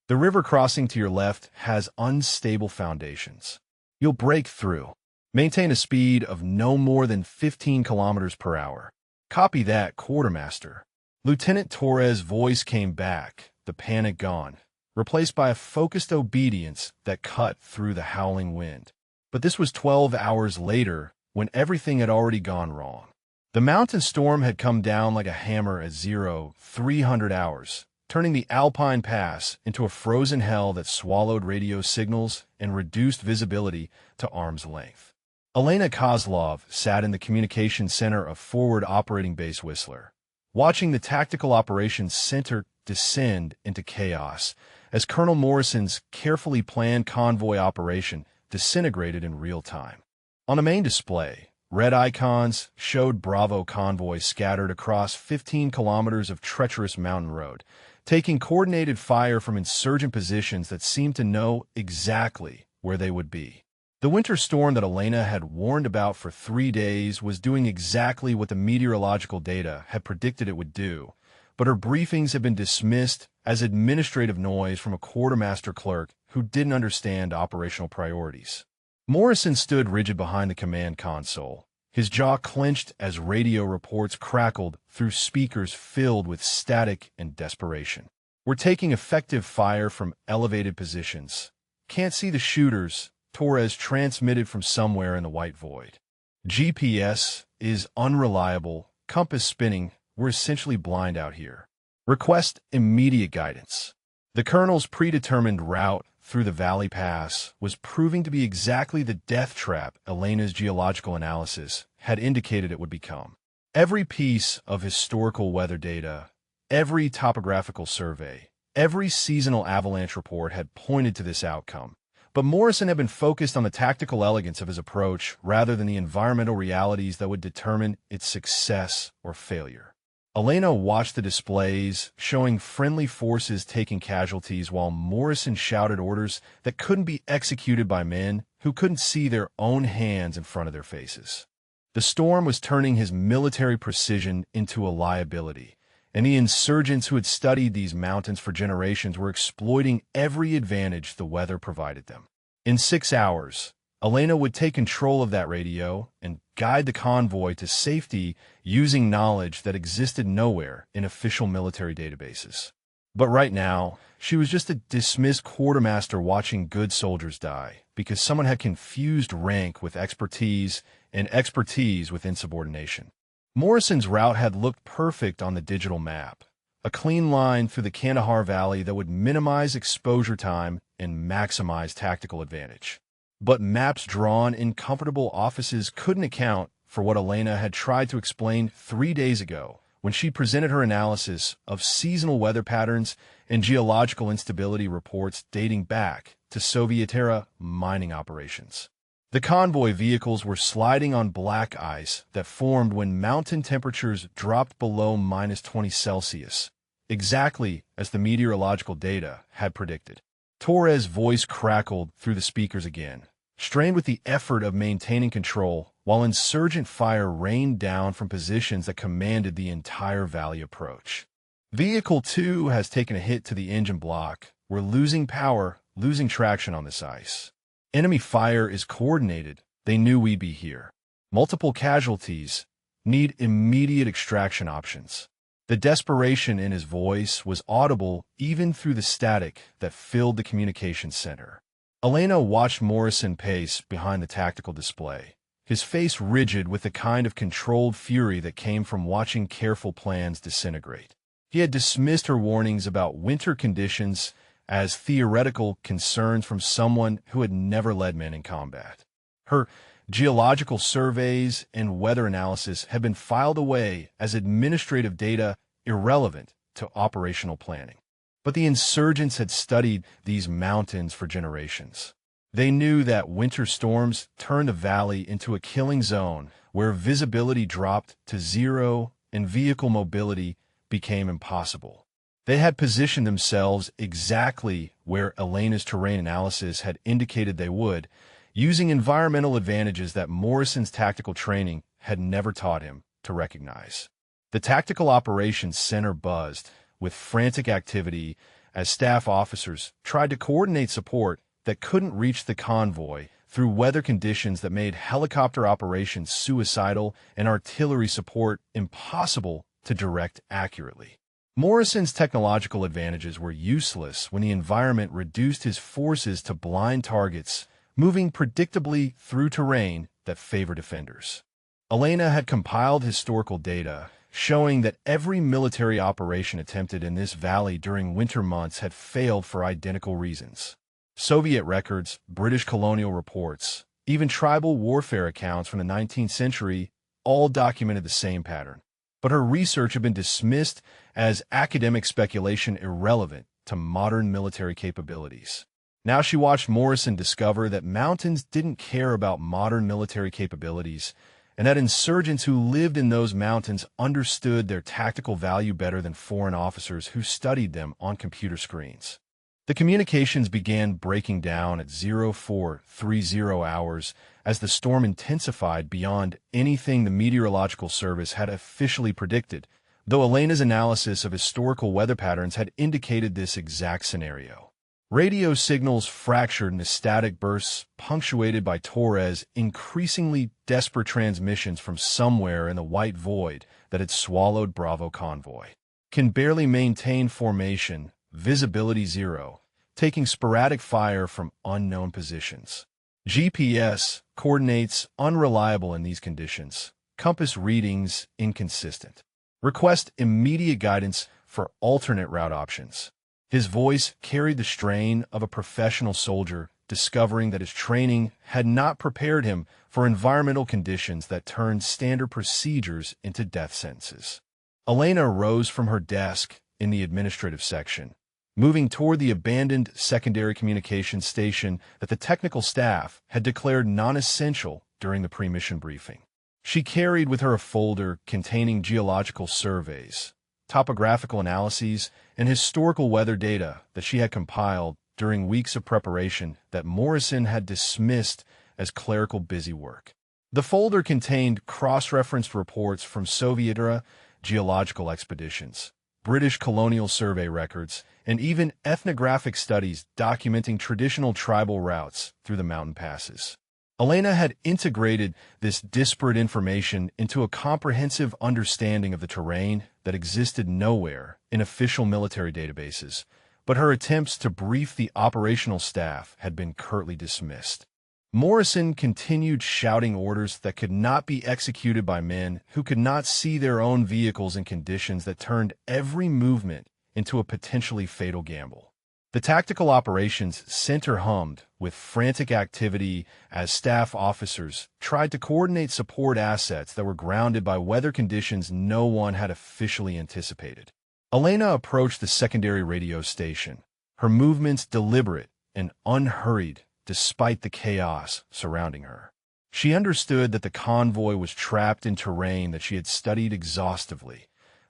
The river crossing to your left has unstable foundations. You'll break through. Maintain a speed of no more than 15 kilometers per hour. Copy that, Quartermaster. Lieutenant Torres' voice came back, the panic gone, replaced by a focused obedience that cut through the howling wind. But this was 12 hours later, when everything had already gone wrong. The mountain storm had come down like a hammer at 300 hours, turning the Alpine Pass into a frozen hell that swallowed radio signals and reduced visibility to arm's length. Elena Kozlov sat in the communications center of Forward Operating Base Whistler, watching the Tactical Operations Center descend into chaos as Colonel Morrison's carefully planned convoy operation disintegrated in real time. On a main display, red icons showed Bravo convoys scattered across 15 kilometers of treacherous mountain road, taking coordinated fire from insurgent positions that seemed to know exactly where they would be. The winter storm that Elena had warned about for 3 days was doing exactly what the meteorological data had predicted it would do, but her briefings had been dismissed as administrative noise from a quartermaster clerk who didn't understand operational priorities. Morrison stood rigid behind the command console, his jaw clenched as radio reports crackled through speakers filled with static and desperation. "We're taking effective fire from elevated positions. Can't see the shooters," Torres transmitted from somewhere in the white void. "GPS is unreliable, compass spinning, we're essentially blind out here. Request immediate guidance." The colonel's predetermined route through the Valley Pass was proving to be exactly the death trap Elena's geological analysis had indicated it would become. Every piece of historical weather data, every topographical survey, every seasonal avalanche report had pointed to this outcome. But Morrison had been focused on the tactical elegance of his approach rather than the environmental realities that would determine its success or failure. Elena watched the displays, showing friendly forces taking casualties while Morrison shouted orders that couldn't be executed by men who couldn't see their own hands in front of their faces. The storm was turning his military precision into a liability, and the insurgents who had studied these mountains for generations were exploiting every advantage the weather provided them. In 6 hours, Elena would take control of that radio and guide the convoy to safety using knowledge that existed nowhere in official military databases. But right now, she was just a dismissed quartermaster watching good soldiers die because someone had confused rank with expertise and expertise with insubordination. Morrison's route had looked perfect on the digital map, a clean line through the Kandahar Valley that would minimize exposure time and maximize tactical advantage. But maps drawn in comfortable offices couldn't account for what Elena had tried to explain 3 days ago when she presented her analysis of seasonal weather patterns and geological instability reports dating back to Soviet-era mining operations. The convoy vehicles were sliding on black ice that formed when mountain temperatures dropped below -20 Celsius, exactly as the meteorological data had predicted. Torres' voice crackled through the speakers again, strained with the effort of maintaining control while insurgent fire rained down from positions that commanded the entire valley approach. "Vehicle 2 has taken a hit to the engine block. We're losing power, losing traction on this ice. Enemy fire is coordinated. They knew we'd be here. Multiple casualties. Need immediate extraction options." The desperation in his voice was audible even through the static that filled the communications center. Elena watched Morrison pace behind the tactical display, his face rigid with the kind of controlled fury that came from watching careful plans disintegrate. He had dismissed her warnings about winter conditions as theoretical concerns from someone who had never led men in combat. Her geological surveys and weather analysis had been filed away as administrative data irrelevant to operational planning. But the insurgents had studied these mountains for generations. They knew that winter storms turned the valley into a killing zone where visibility dropped to 0 and vehicle mobility became impossible. They had positioned themselves exactly where Elena's terrain analysis had indicated they would, using environmental advantages that Morrison's tactical training had never taught him to recognize. The Tactical Operations Center buzzed with frantic activity as staff officers tried to coordinate support that couldn't reach the convoy through weather conditions that made helicopter operations suicidal and artillery support impossible to direct accurately. Morrison's technological advantages were useless when the environment reduced his forces to blind targets, moving predictably through terrain that favored defenders. Elena had compiled historical data showing that every military operation attempted in this valley during winter months had failed for identical reasons. Soviet records, British colonial reports, even tribal warfare accounts from the 19th century all documented the same pattern. But her research had been dismissed as academic speculation irrelevant to modern military capabilities. Now she watched Morrison discover that mountains didn't care about modern military capabilities, and that insurgents who lived in those mountains understood their tactical value better than foreign officers who studied them on computer screens. The communications began breaking down at 0430 hours as the storm intensified beyond anything the Meteorological Service had officially predicted, though Elena's analysis of historical weather patterns had indicated this exact scenario. Radio signals fractured into static bursts punctuated by Torres' increasingly desperate transmissions from somewhere in the white void that had swallowed Bravo convoy. Can barely maintain formation, visibility 0, taking sporadic fire from unknown positions. GPS coordinates unreliable in these conditions. Compass readings inconsistent. Request immediate guidance for alternate route options. His voice carried the strain of a professional soldier, discovering that his training had not prepared him for environmental conditions that turned standard procedures into death sentences. Elena rose from her desk in the administrative section, moving toward the abandoned secondary communications station that the technical staff had declared non-essential during the pre-mission briefing. She carried with her a folder containing geological surveys, topographical analyses, and historical weather data that she had compiled during weeks of preparation that Morrison had dismissed as clerical busywork. The folder contained cross-referenced reports from Soviet-era geological expeditions, British colonial survey records, and even ethnographic studies documenting traditional tribal routes through the mountain passes. Elena had integrated this disparate information into a comprehensive understanding of the terrain that existed nowhere in official military databases, but her attempts to brief the operational staff had been curtly dismissed. Morrison continued shouting orders that could not be executed by men who could not see their own vehicles in conditions that turned every movement into a potentially fatal gamble. The tactical operations center hummed with frantic activity as staff officers tried to coordinate support assets that were grounded by weather conditions no one had officially anticipated. Elena approached the secondary radio station, her movements deliberate and unhurried despite the chaos surrounding her. She understood that the convoy was trapped in terrain that she had studied exhaustively,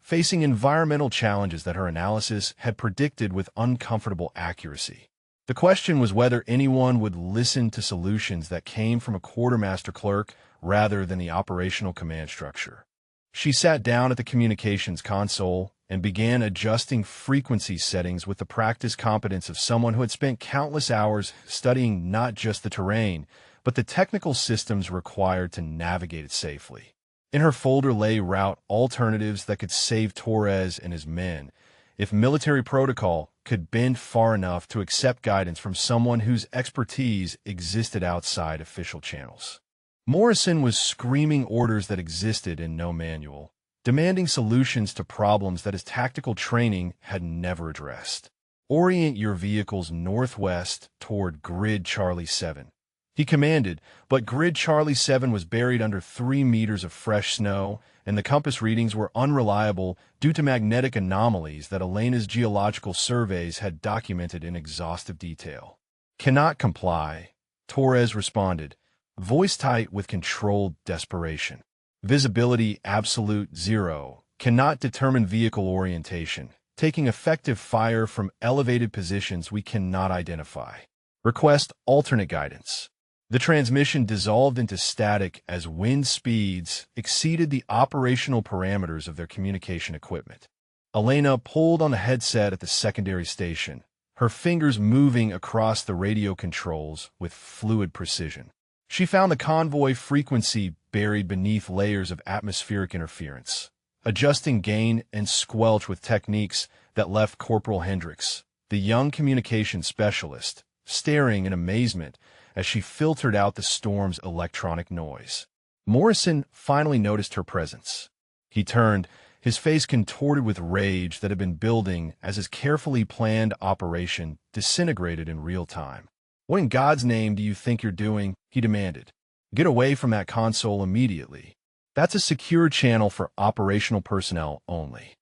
facing environmental challenges that her analysis had predicted with uncomfortable accuracy. The question was whether anyone would listen to solutions that came from a quartermaster clerk rather than the operational command structure. She sat down at the communications console and began adjusting frequency settings with the practiced competence of someone who had spent countless hours studying not just the terrain, but the technical systems required to navigate it safely. In her folder lay route alternatives that could save Torres and his men, if military protocol could bend far enough to accept guidance from someone whose expertise existed outside official channels. Morrison was screaming orders that existed in no manual, demanding solutions to problems that his tactical training had never addressed. Orient your vehicles northwest toward Grid Charlie 7. He commanded, but Grid Charlie 7 was buried under 3 meters of fresh snow, and the compass readings were unreliable due to magnetic anomalies that Elena's geological surveys had documented in exhaustive detail. Cannot comply, Torres responded, voice tight with controlled desperation. Visibility absolute 0. Cannot determine vehicle orientation, taking effective fire from elevated positions we cannot identify. Request alternate guidance. The transmission dissolved into static as wind speeds exceeded the operational parameters of their communication equipment. Elena pulled on the headset at the secondary station, her fingers moving across the radio controls with fluid precision. She found the convoy frequency buried beneath layers of atmospheric interference, adjusting gain and squelch with techniques that left Corporal Hendricks, the young communications specialist, staring in amazement as she filtered out the storm's electronic noise. Morrison finally noticed her presence. He turned, his face contorted with rage that had been building as his carefully planned operation disintegrated in real time. "What in God's name do you think you're doing?" he demanded. "Get away from that console immediately. That's a secure channel for operational personnel only."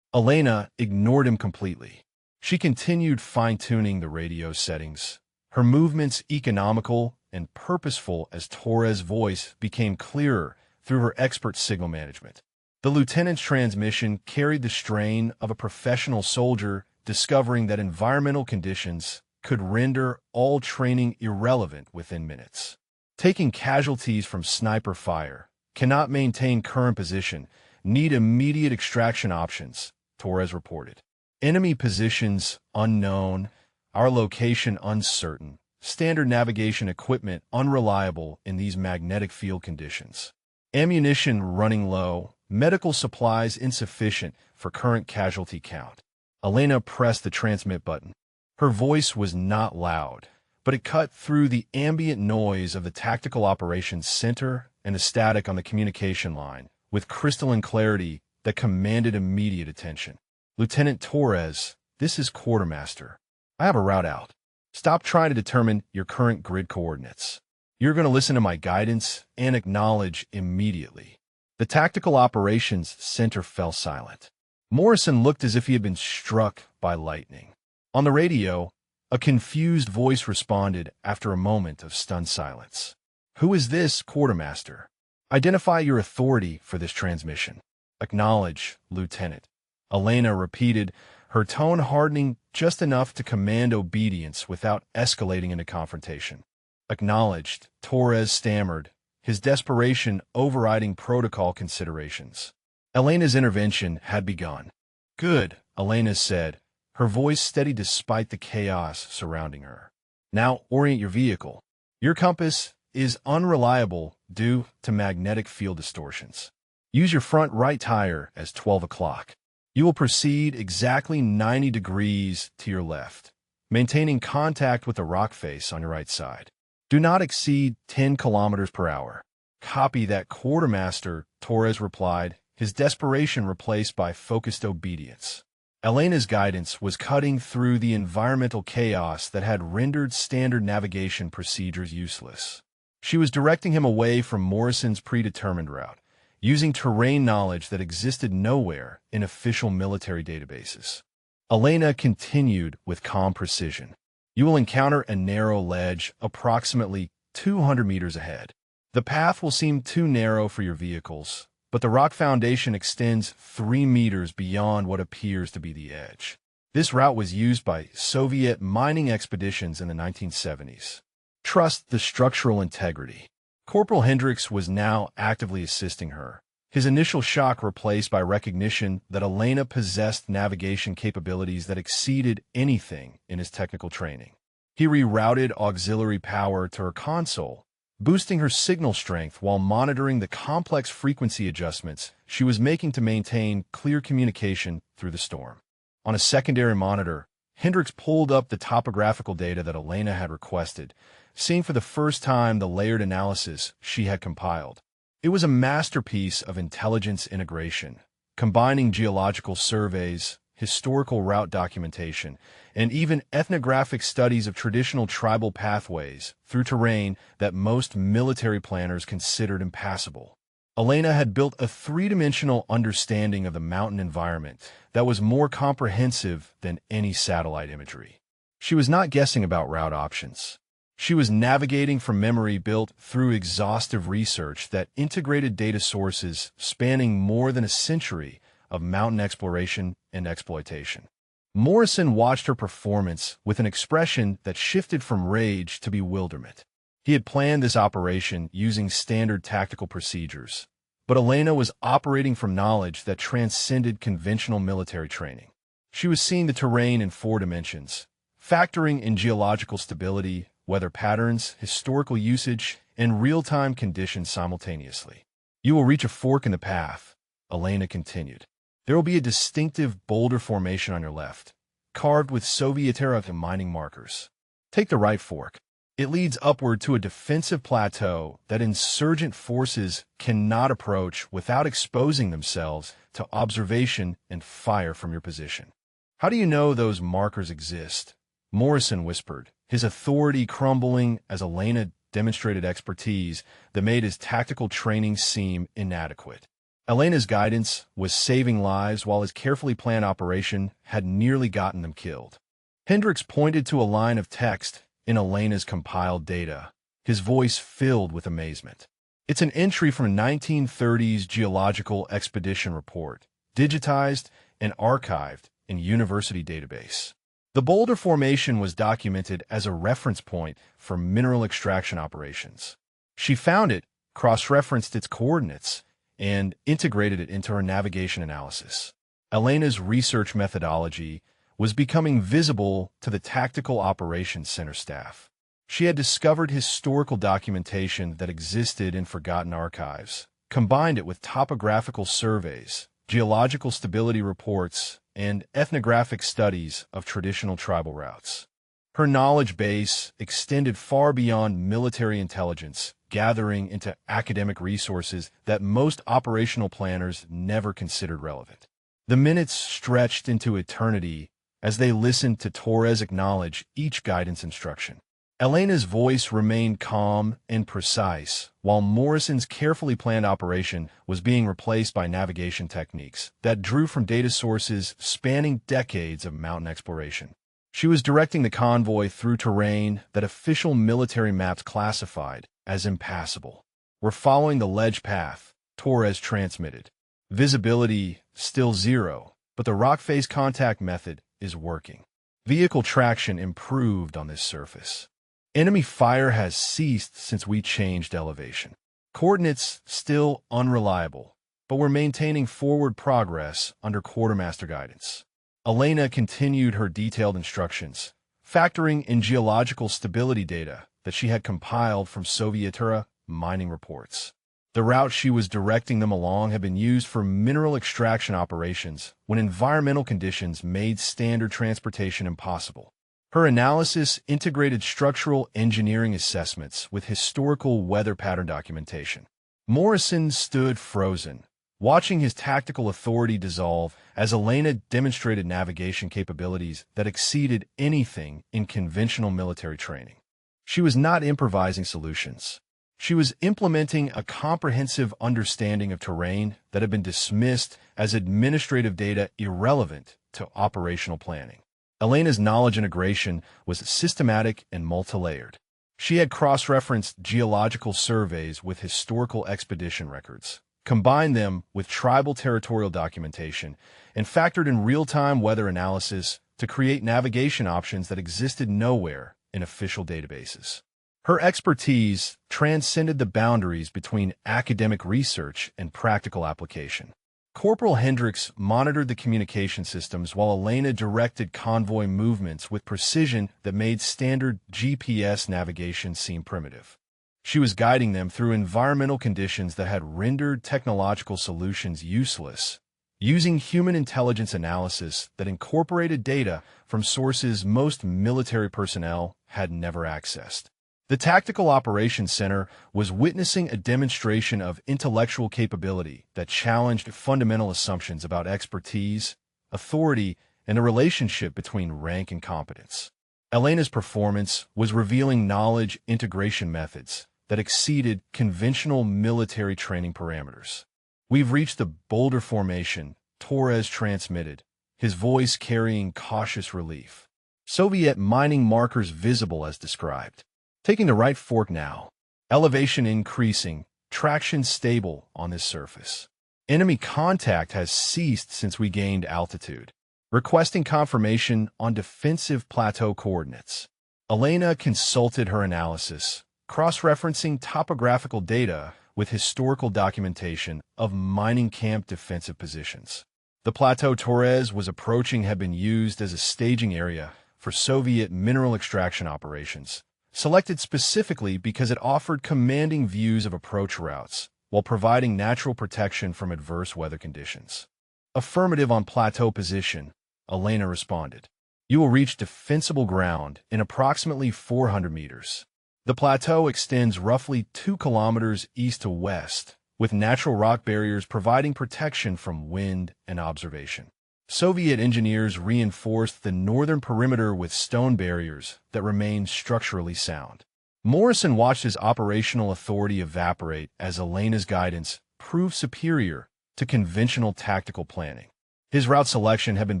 Elena ignored him completely. She continued fine-tuning the radio settings, her movements economical and purposeful as Torres' voice became clearer through her expert signal management. The lieutenant's transmission carried the strain of a professional soldier discovering that environmental conditions could render all training irrelevant within minutes. "Taking casualties from sniper fire, cannot maintain current position, need immediate extraction options," Torres reported. "Enemy positions unknown, our location uncertain, standard navigation equipment unreliable in these magnetic field conditions. Ammunition running low, medical supplies insufficient for current casualty count." Elena pressed the transmit button. Her voice was not loud, but it cut through the ambient noise of the Tactical Operations Center and the static on the communication line with crystalline clarity that commanded immediate attention. "Lieutenant Torres, this is Quartermaster. I have a route out. Stop trying to determine your current grid coordinates. You're going to listen to my guidance and acknowledge immediately." The Tactical Operations Center fell silent. Morrison looked as if he had been struck by lightning. On the radio, a confused voice responded after a moment of stunned silence. "Who is this, Quartermaster? Identify your authority for this transmission." "Acknowledge, Lieutenant," Elena repeated, her tone hardening just enough to command obedience without escalating into confrontation. "Acknowledged," Torres stammered, his desperation overriding protocol considerations. Elena's intervention had begun. "Good," Elena said, her voice steady despite the chaos surrounding her. "Now orient your vehicle. Your compass is unreliable due to magnetic field distortions. Use your front right tire as 12 o'clock. You will proceed exactly 90 degrees to your left, maintaining contact with the rock face on your right side. Do not exceed 10 kilometers per hour." "Copy that, Quartermaster," Torres replied, his desperation replaced by focused obedience. Elena's guidance was cutting through the environmental chaos that had rendered standard navigation procedures useless. She was directing him away from Morrison's predetermined route, using terrain knowledge that existed nowhere in official military databases. Elena continued with calm precision. "You will encounter a narrow ledge approximately 200 meters ahead. The path will seem too narrow for your vehicles, but the rock foundation extends 3 meters beyond what appears to be the edge. This route was used by Soviet mining expeditions in the 1970s. Trust the structural integrity." Corporal Hendricks was now actively assisting her, his initial shock replaced by recognition that Elena possessed navigation capabilities that exceeded anything in his technical training. He rerouted auxiliary power to her console, boosting her signal strength while monitoring the complex frequency adjustments she was making to maintain clear communication through the storm. On a secondary monitor, Hendricks pulled up the topographical data that Elena had requested, seeing for the first time the layered analysis she had compiled. It was a masterpiece of intelligence integration, combining geological surveys, historical route documentation, and even ethnographic studies of traditional tribal pathways through terrain that most military planners considered impassable. Elena had built a three-dimensional understanding of the mountain environment that was more comprehensive than any satellite imagery. She was not guessing about route options. She was navigating from memory built through exhaustive research that integrated data sources spanning more than a century of mountain exploration and exploitation. Morrison watched her performance with an expression that shifted from rage to bewilderment. He had planned this operation using standard tactical procedures, but Elena was operating from knowledge that transcended conventional military training. She was seeing the terrain in 4 dimensions, factoring in geological stability, weather patterns, historical usage, and real-time conditions simultaneously. You will reach a fork in the path, Elena continued. There will be a distinctive boulder formation on your left, carved with Soviet-era mining markers. Take the right fork. It leads upward to a defensive plateau that insurgent forces cannot approach without exposing themselves to observation and fire from your position. How do you know those markers exist? Morrison whispered, his authority crumbling as Elena demonstrated expertise that made his tactical training seem inadequate. Elena's guidance was saving lives while his carefully planned operation had nearly gotten them killed. Hendricks pointed to a line of text in Elena's compiled data, his voice filled with amazement. It's an entry from a 1930s geological expedition report, digitized and archived in university database. The boulder formation was documented as a reference point for mineral extraction operations. She found it, cross-referenced its coordinates, and integrated it into her navigation analysis. Elena's research methodology was becoming visible to the Tactical Operations Center staff. She had discovered historical documentation that existed in forgotten archives, combined it with topographical surveys, geological stability reports, and ethnographic studies of traditional tribal routes. Her knowledge base extended far beyond military intelligence, gathering into academic resources that most operational planners never considered relevant. The minutes stretched into eternity as they listened to Torres acknowledge each guidance instruction. Elena's voice remained calm and precise, while Morrison's carefully planned operation was being replaced by navigation techniques that drew from data sources spanning decades of mountain exploration. She was directing the convoy through terrain that official military maps classified as impassable. "We're following the ledge path," Torres transmitted. "Visibility still 0, but the rock face contact method is working. Vehicle traction improved on this surface. Enemy fire has ceased since we changed elevation. Coordinates still unreliable, but we're maintaining forward progress under quartermaster guidance." Elena continued her detailed instructions, factoring in geological stability data that she had compiled from Soviet-era mining reports. The route she was directing them along had been used for mineral extraction operations when environmental conditions made standard transportation impossible. Her analysis integrated structural engineering assessments with historical weather pattern documentation. Morrison stood frozen, watching his tactical authority dissolve as Elena demonstrated navigation capabilities that exceeded anything in conventional military training. She was not improvising solutions. She was implementing a comprehensive understanding of terrain that had been dismissed as administrative data irrelevant to operational planning. Elena's knowledge integration was systematic and multi-layered. She had cross-referenced geological surveys with historical expedition records, combined them with tribal territorial documentation, and factored in real-time weather analysis to create navigation options that existed nowhere in official databases. Her expertise transcended the boundaries between academic research and practical application. Corporal Hendricks monitored the communication systems while Elena directed convoy movements with precision that made standard GPS navigation seem primitive. She was guiding them through environmental conditions that had rendered technological solutions useless, using human intelligence analysis that incorporated data from sources most military personnel had never accessed. The Tactical Operations Center was witnessing a demonstration of intellectual capability that challenged fundamental assumptions about expertise, authority, and the relationship between rank and competence. Elena's performance was revealing knowledge integration methods that exceeded conventional military training parameters. "We've reached the boulder formation," Torres transmitted, his voice carrying cautious relief. "Soviet mining markers visible as described. Taking the right fork now. Elevation increasing, traction stable on this surface. Enemy contact has ceased since we gained altitude. Requesting confirmation on defensive plateau coordinates." Elena consulted her analysis, cross-referencing topographical data with historical documentation of mining camp defensive positions. The plateau Torres was approaching had been used as a staging area for Soviet mineral extraction operations, selected specifically because it offered commanding views of approach routes while providing natural protection from adverse weather conditions. Affirmative on plateau position, Elena responded. You will reach defensible ground in approximately 400 meters. The plateau extends roughly 2 kilometers east to west, with natural rock barriers providing protection from wind and observation. Soviet engineers reinforced the northern perimeter with stone barriers that remained structurally sound. Morrison watched his operational authority evaporate as Elena's guidance proved superior to conventional tactical planning. His route selection had been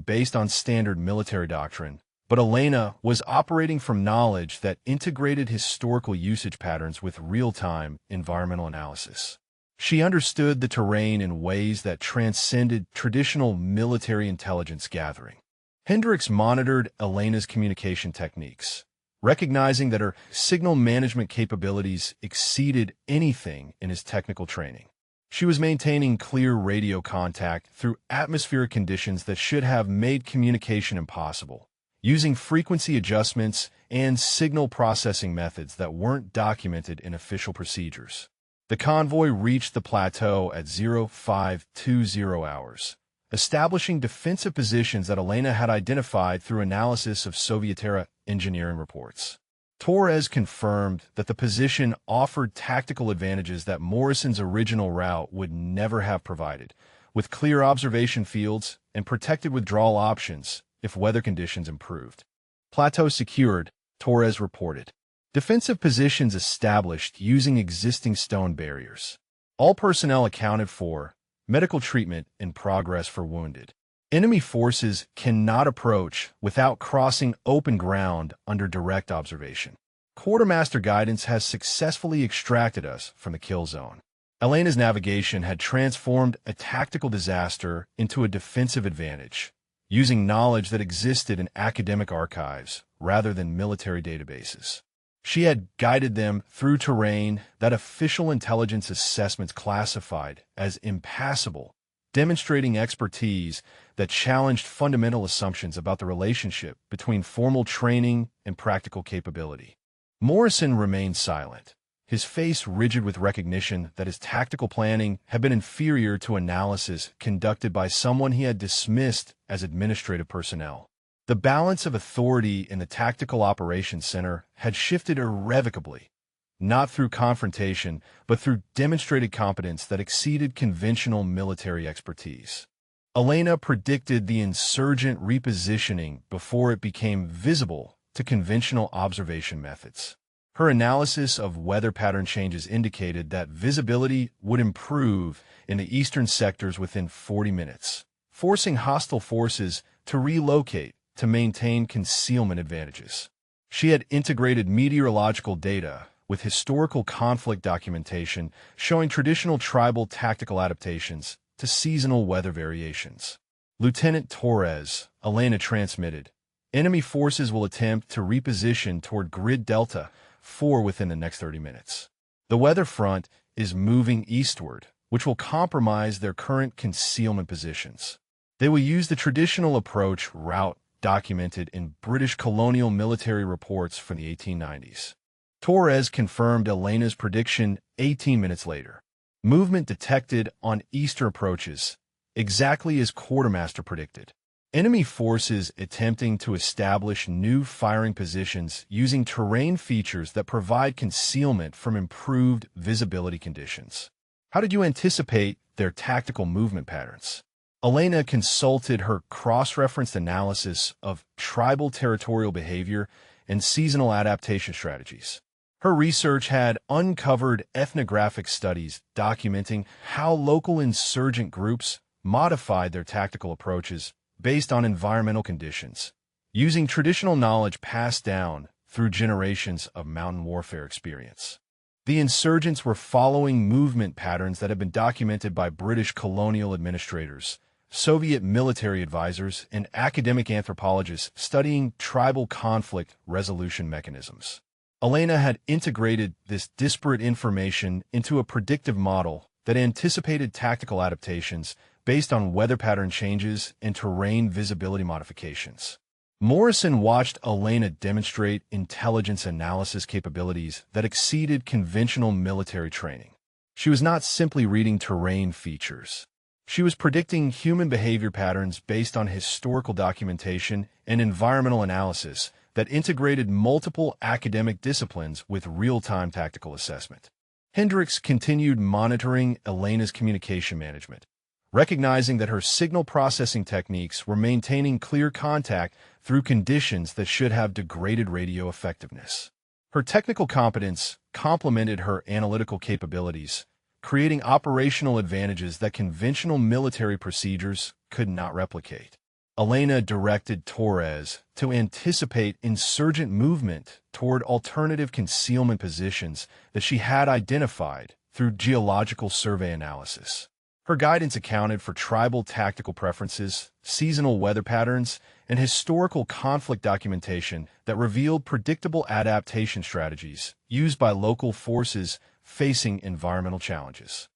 based on standard military doctrine, but Elena was operating from knowledge that integrated historical usage patterns with real-time environmental analysis. She understood the terrain in ways that transcended traditional military intelligence gathering. Hendricks monitored Elena's communication techniques, recognizing that her signal management capabilities exceeded anything in his technical training. She was maintaining clear radio contact through atmospheric conditions that should have made communication impossible, using frequency adjustments and signal processing methods that weren't documented in official procedures. The convoy reached the plateau at 0520 hours, establishing defensive positions that Elena had identified through analysis of Soviet-era engineering reports. Torres confirmed that the position offered tactical advantages that Morrison's original route would never have provided, with clear observation fields and protected withdrawal options if weather conditions improved. Plateau secured, Torres reported. Defensive positions established using existing stone barriers. All personnel accounted for, medical treatment in progress for wounded. Enemy forces cannot approach without crossing open ground under direct observation. Quartermaster guidance has successfully extracted us from the kill zone. Elena's navigation had transformed a tactical disaster into a defensive advantage, using knowledge that existed in academic archives rather than military databases. She had guided them through terrain that official intelligence assessments classified as impassable, demonstrating expertise that challenged fundamental assumptions about the relationship between formal training and practical capability. Morrison remained silent, his face rigid with recognition that his tactical planning had been inferior to analysis conducted by someone he had dismissed as administrative personnel. The balance of authority in the Tactical Operations Center had shifted irrevocably, not through confrontation, but through demonstrated competence that exceeded conventional military expertise. Elena predicted the insurgent repositioning before it became visible to conventional observation methods. Her analysis of weather pattern changes indicated that visibility would improve in the eastern sectors within 40 minutes, forcing hostile forces to relocate to maintain concealment advantages. She had integrated meteorological data with historical conflict documentation showing traditional tribal tactical adaptations to seasonal weather variations. Lieutenant Torres, Elena transmitted, enemy forces will attempt to reposition toward Grid Delta 4 within the next 30 minutes. The weather front is moving eastward, which will compromise their current concealment positions. They will use the traditional approach route documented in British colonial military reports from the 1890s. Torres confirmed Elena's prediction 18 minutes later. Movement detected on eastern approaches, exactly as Quartermaster predicted. Enemy forces attempting to establish new firing positions using terrain features that provide concealment from improved visibility conditions. How did you anticipate their tactical movement patterns? Elena consulted her cross-referenced analysis of tribal territorial behavior and seasonal adaptation strategies. Her research had uncovered ethnographic studies documenting how local insurgent groups modified their tactical approaches based on environmental conditions, using traditional knowledge passed down through generations of mountain warfare experience. The insurgents were following movement patterns that had been documented by British colonial administrators, Soviet military advisors, and academic anthropologists studying tribal conflict resolution mechanisms. Elena had integrated this disparate information into a predictive model that anticipated tactical adaptations based on weather pattern changes and terrain visibility modifications. Morrison watched Elena demonstrate intelligence analysis capabilities that exceeded conventional military training. She was not simply reading terrain features. She was predicting human behavior patterns based on historical documentation and environmental analysis that integrated multiple academic disciplines with real-time tactical assessment. Hendricks continued monitoring Elena's communication management, recognizing that her signal processing techniques were maintaining clear contact through conditions that should have degraded radio effectiveness. Her technical competence complemented her analytical capabilities, creating operational advantages that conventional military procedures could not replicate. Elena directed Torres to anticipate insurgent movement toward alternative concealment positions that she had identified through geological survey analysis. Her guidance accounted for tribal tactical preferences, seasonal weather patterns, and historical conflict documentation that revealed predictable adaptation strategies used by local forces facing environmental challenges.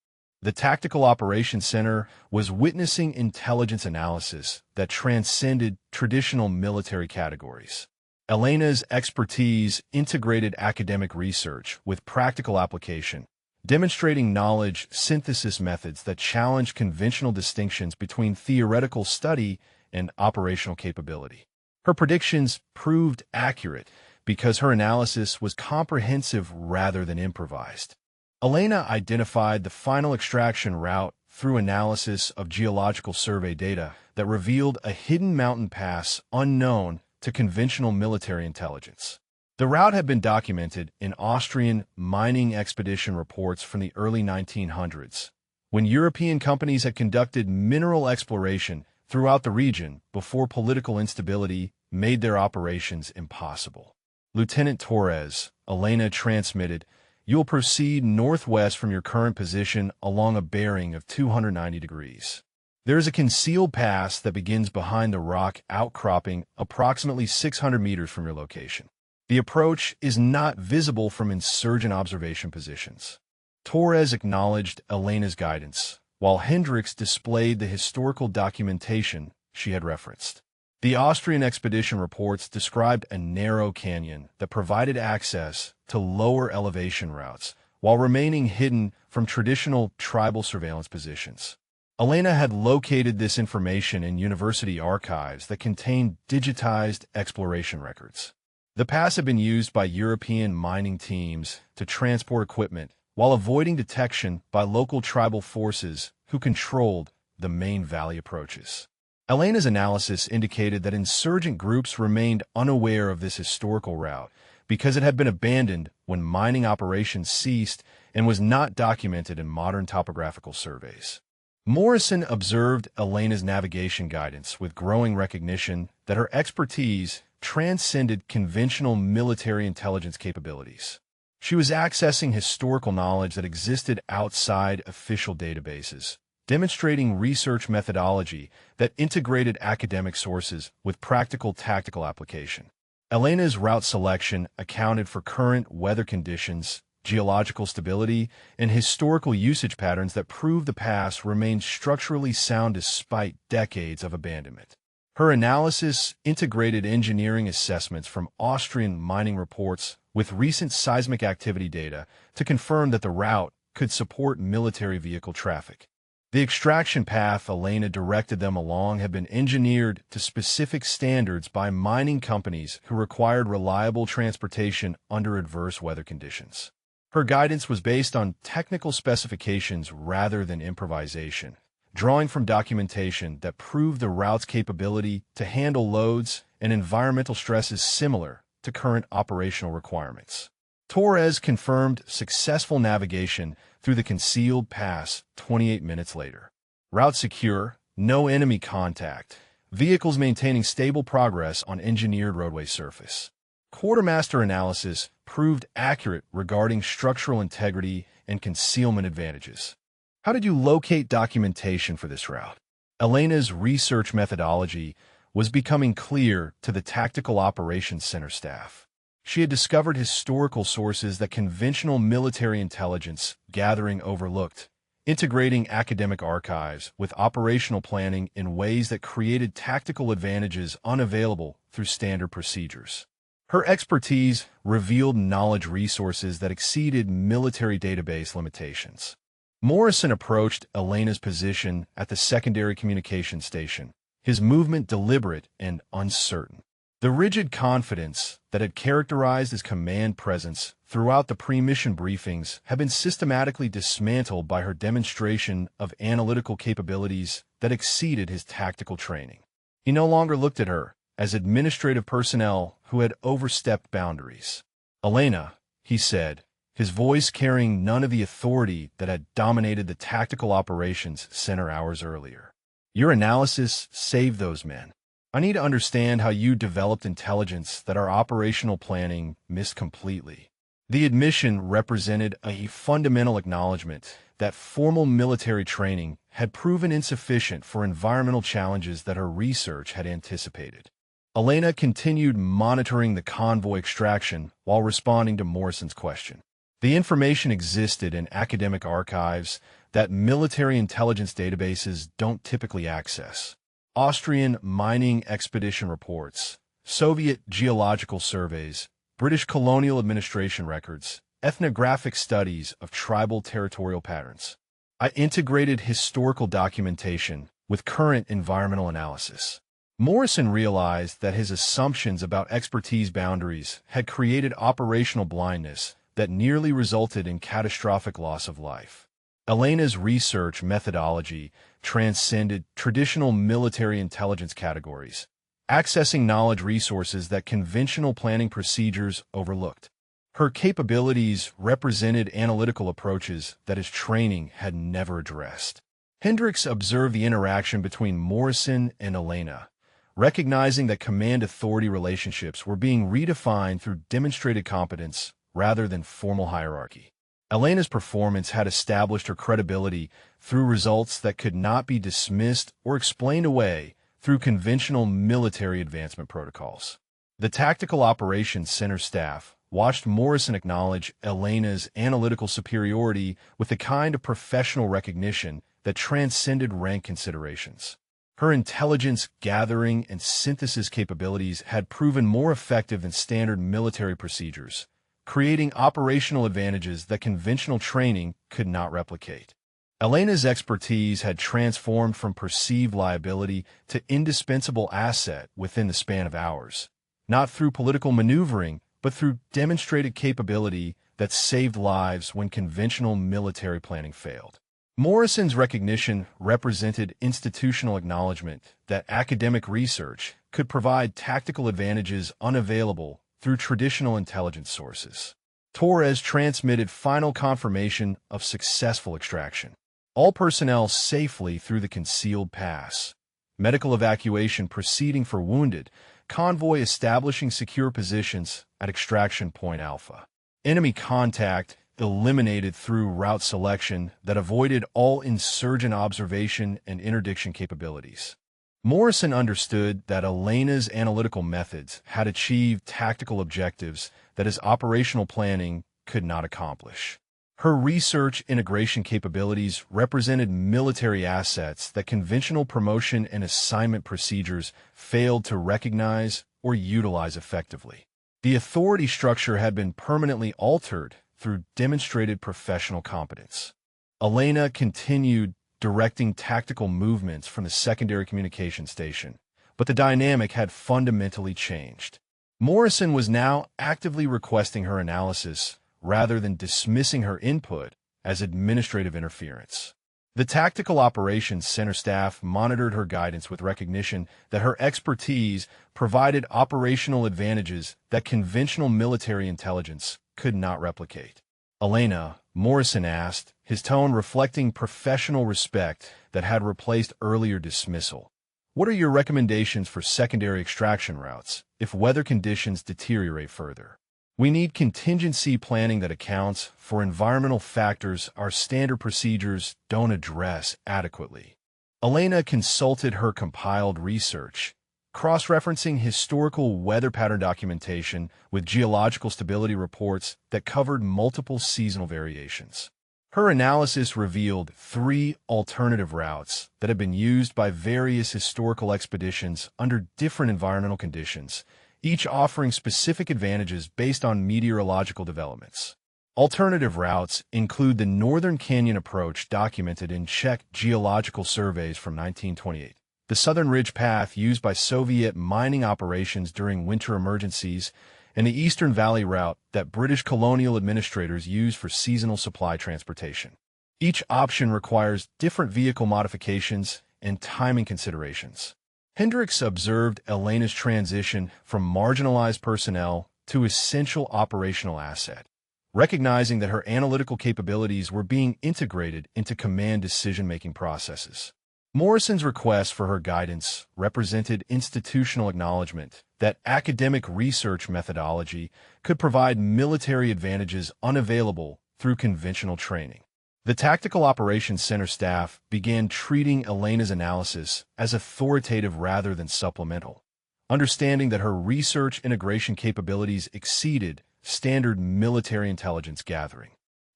The Tactical Operations Center was witnessing intelligence analysis that transcended traditional military categories. Elena's expertise integrated academic research with practical application, demonstrating knowledge synthesis methods that challenge conventional distinctions between theoretical study and operational capability. Her predictions proved accurate because her analysis was comprehensive rather than improvised. Elena identified the final extraction route through analysis of geological survey data that revealed a hidden mountain pass unknown to conventional military intelligence. The route had been documented in Austrian mining expedition reports from the early 1900s, when European companies had conducted mineral exploration throughout the region before political instability made their operations impossible. Lieutenant Torres, Elena transmitted, "You'll proceed northwest from your current position along a bearing of 290 degrees. There is a concealed pass that begins behind the rock outcropping approximately 600 meters from your location. The approach is not visible from insurgent observation positions." Torres acknowledged Elena's guidance, while Hendricks displayed the historical documentation she had referenced. The Austrian expedition reports described a narrow canyon that provided access to lower elevation routes, while remaining hidden from traditional tribal surveillance positions. Elena had located this information in university archives that contained digitized exploration records. The pass had been used by European mining teams to transport equipment while avoiding detection by local tribal forces who controlled the main valley approaches. Elena's analysis indicated that insurgent groups remained unaware of this historical route because it had been abandoned when mining operations ceased and was not documented in modern topographical surveys. Morrison observed Elena's navigation guidance with growing recognition that her expertise transcended conventional military intelligence capabilities. She was accessing historical knowledge that existed outside official databases, demonstrating research methodology that integrated academic sources with practical tactical application. Elena's route selection accounted for current weather conditions, geological stability, and historical usage patterns that proved the pass remained structurally sound despite decades of abandonment. Her analysis integrated engineering assessments from Austrian mining reports with recent seismic activity data to confirm that the route could support military vehicle traffic. The extraction path Elena directed them along had been engineered to specific standards by mining companies who required reliable transportation under adverse weather conditions. Her guidance was based on technical specifications rather than improvisation, drawing from documentation that proved the route's capability to handle loads and environmental stresses similar to current operational requirements. Torres confirmed successful navigation through the concealed pass 28 minutes later. Route secure, no enemy contact, vehicles maintaining stable progress on engineered roadway surface. Quartermaster analysis proved accurate regarding structural integrity and concealment advantages. How did you locate documentation for this route? Elena's research methodology was becoming clear to the Tactical Operations Center staff. She had discovered historical sources that conventional military intelligence gathering overlooked, integrating academic archives with operational planning in ways that created tactical advantages unavailable through standard procedures. Her expertise revealed knowledge resources that exceeded military database limitations. Morrison approached Elena's position at the secondary communications station, his movement deliberate and uncertain. The rigid confidence that had characterized his command presence throughout the pre-mission briefings had been systematically dismantled by her demonstration of analytical capabilities that exceeded his tactical training. He no longer looked at her as administrative personnel who had overstepped boundaries. "Elena," he said, his voice carrying none of the authority that had dominated the tactical operations center hours earlier. "Your analysis saved those men. I need to understand how you developed intelligence that our operational planning missed completely." The admission represented a fundamental acknowledgement that formal military training had proven insufficient for environmental challenges that her research had anticipated. Elena continued monitoring the convoy extraction while responding to Morrison's question. The information existed in academic archives that military intelligence databases don't typically access. Austrian mining expedition reports, Soviet geological surveys, British colonial administration records, ethnographic studies of tribal territorial patterns. I integrated historical documentation with current environmental analysis. Morrison realized that his assumptions about expertise boundaries had created operational blindness that nearly resulted in catastrophic loss of life. Elena's research methodology transcended traditional military intelligence categories, accessing knowledge resources that conventional planning procedures overlooked. Her capabilities represented analytical approaches that his training had never addressed. Hendricks observed the interaction between Morrison and Elena, recognizing that command-authority relationships were being redefined through demonstrated competence rather than formal hierarchy. Elena's performance had established her credibility through results that could not be dismissed or explained away through conventional military advancement protocols. The Tactical Operations Center staff watched Morrison acknowledge Elena's analytical superiority with the kind of professional recognition that transcended rank considerations. Her intelligence gathering and synthesis capabilities had proven more effective than standard military procedures, creating operational advantages that conventional training could not replicate. Elena's expertise had transformed from perceived liability to indispensable asset within the span of hours, not through political maneuvering, but through demonstrated capability that saved lives when conventional military planning failed. Morrison's recognition represented institutional acknowledgement that academic research could provide tactical advantages unavailable through traditional intelligence sources. Torres transmitted final confirmation of successful extraction. All personnel safely through the concealed pass. Medical evacuation proceeding for wounded. Convoy establishing secure positions at Extraction Point Alpha. Enemy contact eliminated through route selection that avoided all insurgent observation and interdiction capabilities. Morrison understood that Elena's analytical methods had achieved tactical objectives that his operational planning could not accomplish. Her research integration capabilities represented military assets that conventional promotion and assignment procedures failed to recognize or utilize effectively. The authority structure had been permanently altered through demonstrated professional competence. Elena continued directing tactical movements from the secondary communication station, but the dynamic had fundamentally changed. Morrison was now actively requesting her analysis rather than dismissing her input as administrative interference. The Tactical Operations Center staff monitored her guidance with recognition that her expertise provided operational advantages that conventional military intelligence could not replicate. "Elena," Morrison asked, his tone reflecting professional respect that had replaced earlier dismissal, "what are your recommendations for secondary extraction routes if weather conditions deteriorate further? We need contingency planning that accounts for environmental factors our standard procedures don't address adequately." Elena consulted her compiled research, cross-referencing historical weather pattern documentation with geological stability reports that covered multiple seasonal variations. Her analysis revealed 3 alternative routes that had been used by various historical expeditions under different environmental conditions, each offering specific advantages based on meteorological developments. Alternative routes include the Northern Canyon approach documented in Czech geological surveys from 1928, the Southern Ridge Path used by Soviet mining operations during winter emergencies, and the Eastern Valley route that British colonial administrators used for seasonal supply transportation. Each option requires different vehicle modifications and timing considerations. Hendricks observed Elena's transition from marginalized personnel to essential operational asset, recognizing that her analytical capabilities were being integrated into command decision-making processes. Morrison's request for her guidance represented institutional acknowledgement that academic research methodology could provide military advantages unavailable through conventional training. The Tactical Operations Center staff began treating Elena's analysis as authoritative rather than supplemental, understanding that her research integration capabilities exceeded standard military intelligence gathering.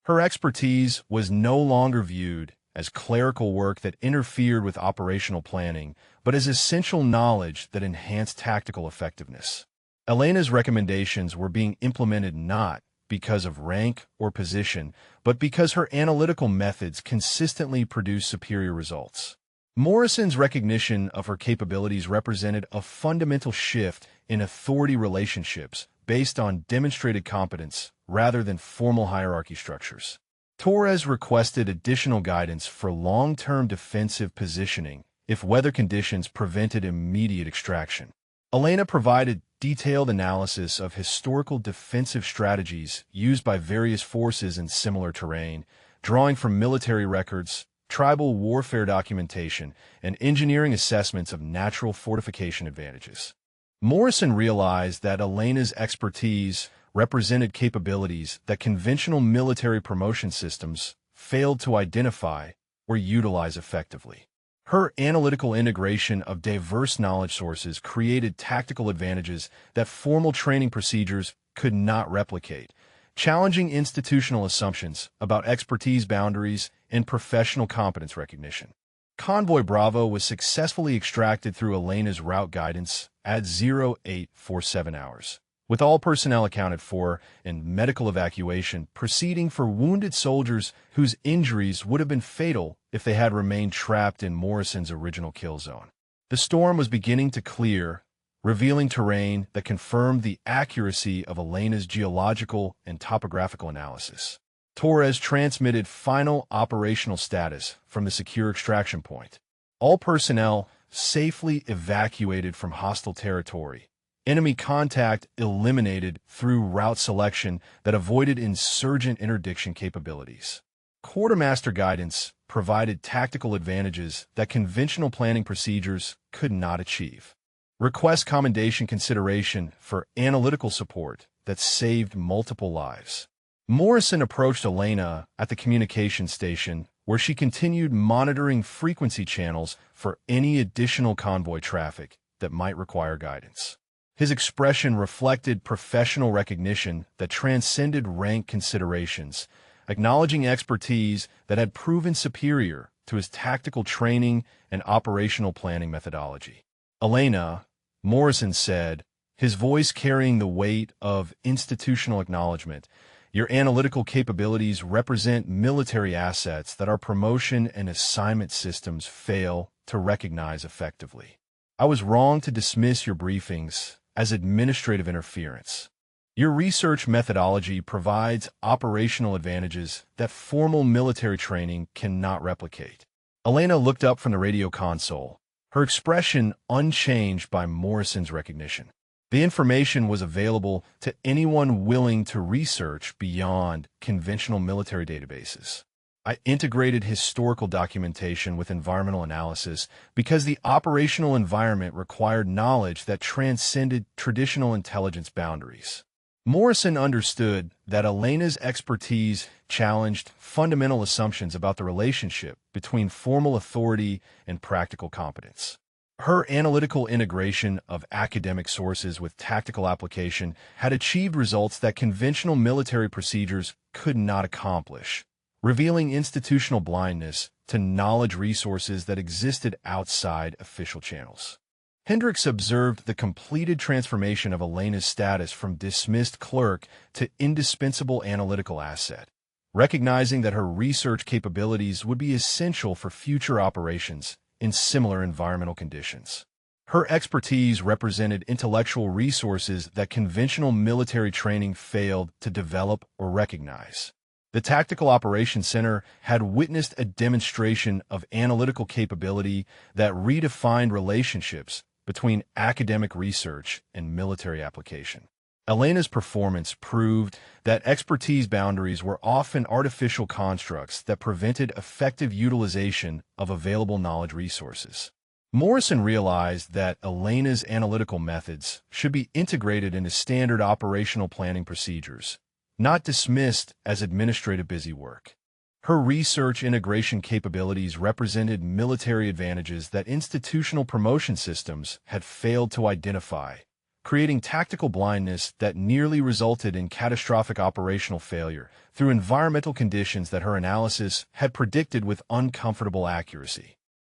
Her expertise was no longer viewed as clerical work that interfered with operational planning, but as essential knowledge that enhanced tactical effectiveness. Elena's recommendations were being implemented not because of rank or position, but because her analytical methods consistently produced superior results. Morrison's recognition of her capabilities represented a fundamental shift in authority relationships based on demonstrated competence rather than formal hierarchy structures. Torres requested additional guidance for long-term defensive positioning if weather conditions prevented immediate extraction. Elena provided detailed analysis of historical defensive strategies used by various forces in similar terrain, drawing from military records, tribal warfare documentation, and engineering assessments of natural fortification advantages. Morrison realized that Elena's expertise represented capabilities that conventional military promotion systems failed to identify or utilize effectively. Her analytical integration of diverse knowledge sources created tactical advantages that formal training procedures could not replicate, challenging institutional assumptions about expertise boundaries and professional competence recognition. Convoy Bravo was successfully extracted through Elena's route guidance at 0847 hours, with all personnel accounted for and medical evacuation proceeding for wounded soldiers whose injuries would have been fatal if they had remained trapped in Morrison's original kill zone. The storm was beginning to clear, revealing terrain that confirmed the accuracy of Elena's geological and topographical analysis. Torres transmitted final operational status from the secure extraction point. All personnel safely evacuated from hostile territory. Enemy contact eliminated through route selection that avoided insurgent interdiction capabilities. Quartermaster guidance provided tactical advantages that conventional planning procedures could not achieve. Request commendation consideration for analytical support that saved multiple lives. Morrison approached Elena at the communication station, where she continued monitoring frequency channels for any additional convoy traffic that might require guidance. His expression reflected professional recognition that transcended rank considerations, acknowledging expertise that had proven superior to his tactical training and operational planning methodology. Elena, Morrison said, his voice carrying the weight of institutional acknowledgement, your analytical capabilities represent military assets that our promotion and assignment systems fail to recognize effectively. I was wrong to dismiss your briefings as administrative interference. Your research methodology provides operational advantages that formal military training cannot replicate. Elena looked up from the radio console, her expression unchanged by Morrison's recognition. The information was available to anyone willing to research beyond conventional military databases. I integrated historical documentation with environmental analysis because the operational environment required knowledge that transcended traditional intelligence boundaries. Morrison understood that Elena's expertise challenged fundamental assumptions about the relationship between formal authority and practical competence. Her analytical integration of academic sources with tactical application had achieved results that conventional military procedures could not accomplish, revealing institutional blindness to knowledge resources that existed outside official channels. Hendricks observed the completed transformation of Elena's status from dismissed clerk to indispensable analytical asset, recognizing that her research capabilities would be essential for future operations in similar environmental conditions. Her expertise represented intellectual resources that conventional military training failed to develop or recognize. The Tactical Operations Center had witnessed a demonstration of analytical capability that redefined relationships between academic research and military application. Elena's performance proved that expertise boundaries were often artificial constructs that prevented effective utilization of available knowledge resources. Morrison realized that Elena's analytical methods should be integrated into standard operational planning procedures, not dismissed as administrative busywork. Her research integration capabilities represented military advantages that institutional promotion systems had failed to identify, creating tactical blindness that nearly resulted in catastrophic operational failure through environmental conditions that her analysis had predicted with uncomfortable accuracy.